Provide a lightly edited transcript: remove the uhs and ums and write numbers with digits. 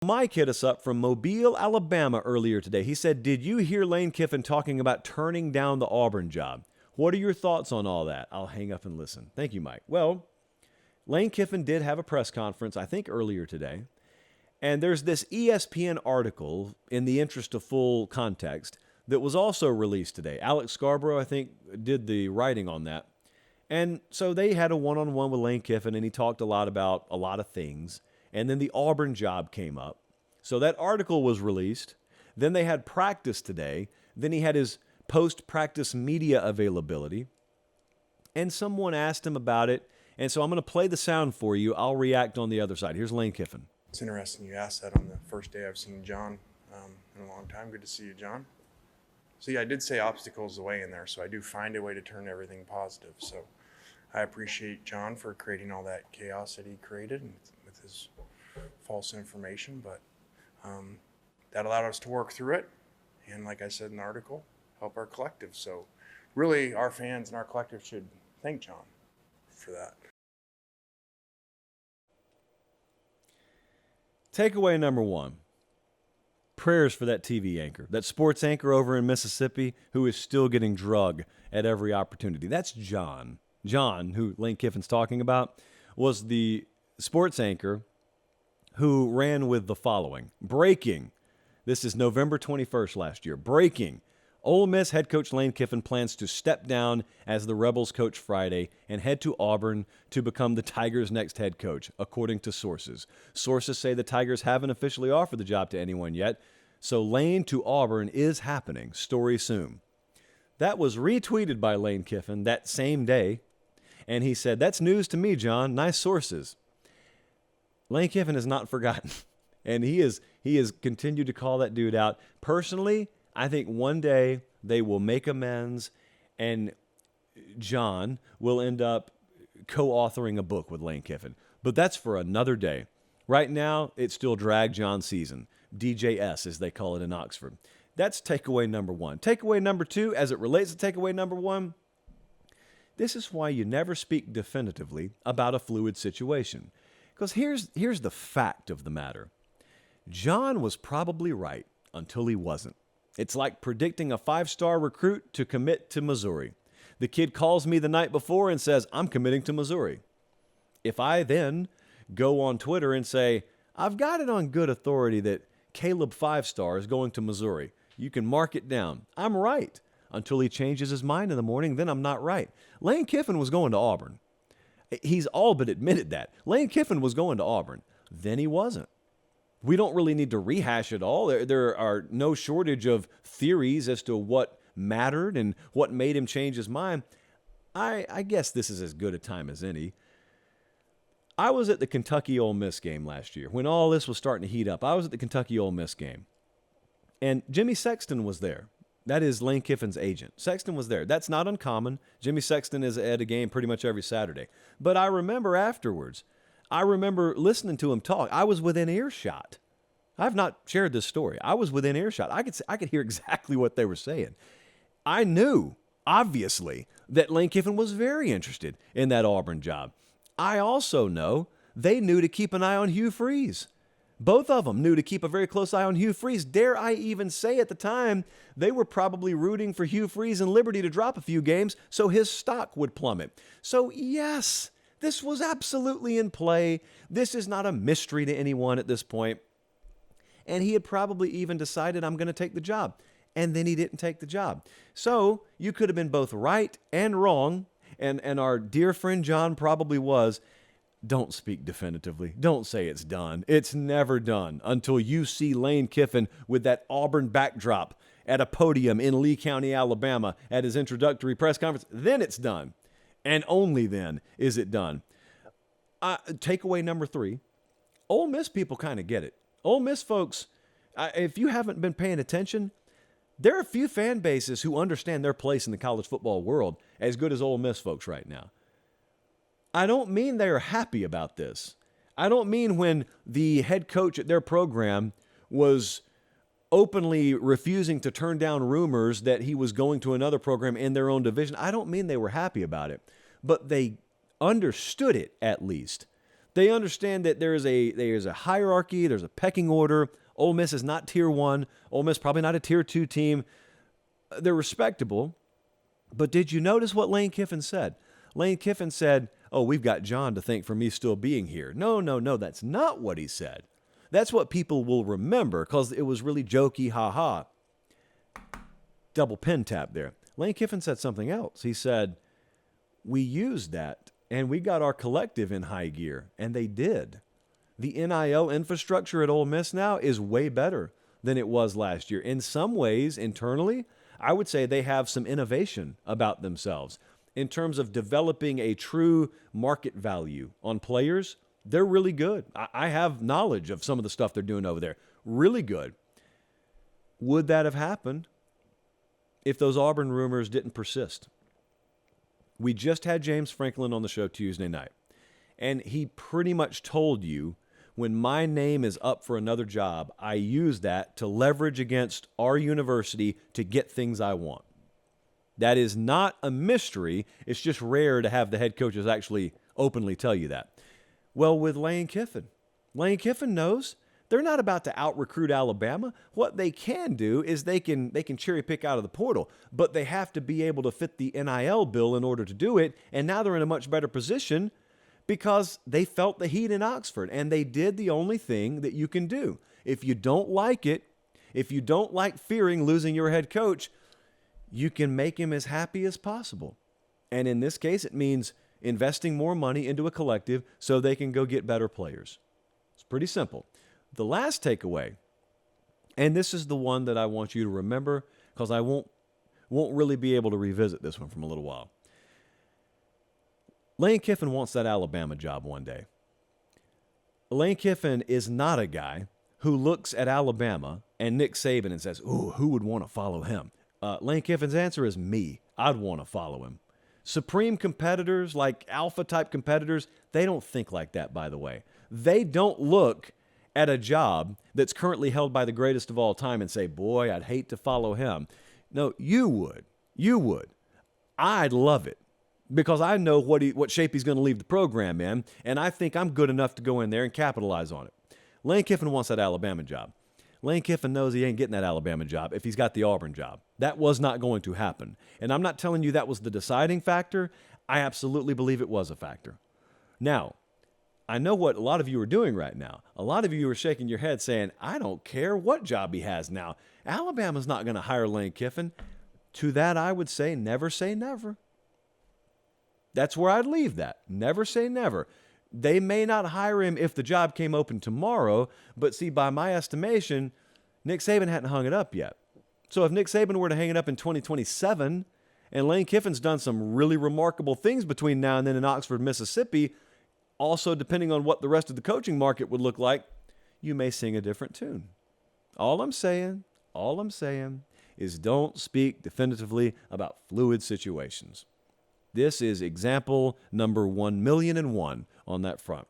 Mike hit us up from Mobile, Alabama earlier today. He said, did you hear Lane Kiffin talking about turning down the Auburn job? What are your thoughts on all that? I'll hang up and listen. Thank you, Mike. Well, Lane Kiffin did have a press conference, I think, earlier today. And there's this ESPN article, in the interest of full context, that was also released today. Alex Scarborough, I think, did the writing on that. And so they had a one-on-one with Lane Kiffin, and he talked a lot about a lot of things. And then the Auburn job came up. So that article was released. Then they had practice today. Then he had his post-practice media availability. And someone asked him about it. And so I'm going to play the sound for you. I'll react on the other side. Here's Lane Kiffin. It's interesting you asked that on the first day I've seen John in a long time. Good to see you, John. See, I did say obstacles away in there, so I do find a way to turn everything positive. So I appreciate John for creating all that chaos that he created with his false information, but that allowed us to work through it. And like I said in the article, help our collective. So really our fans and our collective should thank John for that. Takeaway number one, prayers for that TV anchor, that sports anchor over in Mississippi who is still getting drug at every opportunity. That's John. John, who Lane Kiffin's talking about, was the sports anchor who ran with the following. Breaking. This is November 21st last year. Breaking. Ole Miss head coach Lane Kiffin plans to step down as the Rebels coach Friday and head to Auburn to become the Tigers' next head coach, according to sources. Sources say the Tigers haven't officially offered the job to anyone yet, so Lane to Auburn is happening. Story soon. That was retweeted by Lane Kiffin that same day, and he said, "That's news to me, John. Nice sources." Lane Kiffin has not forgotten, and he has continued to call that dude out. Personally, I think one day they will make amends, and John will end up co-authoring a book with Lane Kiffin. But that's for another day. Right now, it's still Drag John season. DJS, as they call it in Oxford. That's takeaway number one. Takeaway number two, as it relates to takeaway number one, this is why you never speak definitively about a fluid situation. Because here's the fact of the matter. John was probably right until he wasn't. It's like predicting a 5-star recruit to commit to Missouri. The kid calls me the night before and says, "I'm committing to Missouri." If I then go on Twitter and say, "I've got it on good authority that Caleb 5-star is going to Missouri. You can mark it down." I'm right until he changes his mind in the morning. Then I'm not right. Lane Kiffin was going to Auburn. He's all but admitted that. Lane Kiffin was going to Auburn. Then he wasn't. We don't really need to rehash it all. There are no shortage of theories as to what mattered and what made him change his mind. I guess this is as good a time as any. I was at the Kentucky-Ole Miss game last year when all this was starting to heat up. I was at the Kentucky-Ole Miss game, and Jimmy Sexton was there. That is Lane Kiffin's agent. Sexton was there. That's not uncommon. Jimmy Sexton is at a game pretty much every Saturday. But I remember afterwards, I remember listening to him talk. I was within earshot. I've not shared this story. I was within earshot. I could hear exactly what they were saying. I knew, obviously, that Lane Kiffin was very interested in that Auburn job. I also know they knew to keep an eye on Hugh Freeze. Both of them knew to keep a very close eye on Hugh Freeze. Dare I even say at the time, they were probably rooting for Hugh Freeze and Liberty to drop a few games so his stock would plummet. So yes, this was absolutely in play. This is not a mystery to anyone at this point. And he had probably even decided, "I'm going to take the job." And then he didn't take the job. So you could have been both right and wrong. And our dear friend John probably was. Don't speak definitively. Don't say it's done. It's never done until you see Lane Kiffin with that Auburn backdrop at a podium in Lee County, Alabama at his introductory press conference. Then it's done. And only then is it done. Takeaway number 3, Ole Miss people kind of get it. Ole Miss folks, if you haven't been paying attention, there are a few fan bases who understand their place in the college football world as good as Ole Miss folks right now. I don't mean they are happy about this. I don't mean when the head coach at their program was openly refusing to turn down rumors that he was going to another program in their own division. I don't mean they were happy about it, but they understood it at least. They understand that there is a hierarchy, there's a pecking order. Ole Miss is not tier 1. Ole Miss probably not a tier 2 team. They're respectable. But did you notice what Lane Kiffin said? Lane Kiffin said, "Oh, we've got John to thank for me still being here." No, that's not what he said. That's what people will remember because it was really jokey, ha-ha. Double pen tap there. Lane Kiffin said something else. He said, "We used that, and we got our collective in high gear," and they did. The NIL infrastructure at Ole Miss now is way better than it was last year. In some ways, internally, I would say they have some innovation about themselves. In terms of developing a true market value on players, they're really good. I have knowledge of some of the stuff they're doing over there. Really good. Would that have happened if those Auburn rumors didn't persist? We just had James Franklin on the show Tuesday night, and he pretty much told you when my name is up for another job, I use that to leverage against our university to get things I want. That is not a mystery. It's just rare to have the head coaches actually openly tell you that. Well, with Lane Kiffin knows they're not about to out-recruit Alabama. What they can do is they can cherry pick out of the portal, but they have to be able to fit the NIL bill in order to do it, and now they're in a much better position because they felt the heat in Oxford, and they did the only thing that you can do. If you don't like it, if you don't like fearing losing your head coach, you can make him as happy as possible. And in this case, it means investing more money into a collective so they can go get better players. It's pretty simple. The last takeaway, and this is the one that I want you to remember because I won't really be able to revisit this one from a little while. Lane Kiffin wants that Alabama job one day. Lane Kiffin is not a guy who looks at Alabama and Nick Saban and says, "Ooh, who would want to follow him?" Lane Kiffin's answer is me. I'd want to follow him. Supreme competitors, like alpha-type competitors, they don't think like that, by the way. They don't look at a job that's currently held by the greatest of all time and say, "Boy, I'd hate to follow him." No, you would. You would. I'd love it because I know what shape he's going to leave the program in, and I think I'm good enough to go in there and capitalize on it. Lane Kiffin wants that Alabama job. Lane Kiffin knows he ain't getting that Alabama job if he's got the Auburn job. That was not going to happen. And I'm not telling you that was the deciding factor. I absolutely believe it was a factor. Now, I know what a lot of you are doing right now. A lot of you are shaking your head saying, "I don't care what job he has now. Alabama's not going to hire Lane Kiffin." To that, I would say never say never. That's where I'd leave that. Never say never. They may not hire him if the job came open tomorrow, but see, by my estimation, Nick Saban hadn't hung it up yet. So if Nick Saban were to hang it up in 2027, and Lane Kiffin's done some really remarkable things between now and then in Oxford, Mississippi, also depending on what the rest of the coaching market would look like, you may sing a different tune. All I'm saying is don't speak definitively about fluid situations. This is example number 1,000,001 on that front.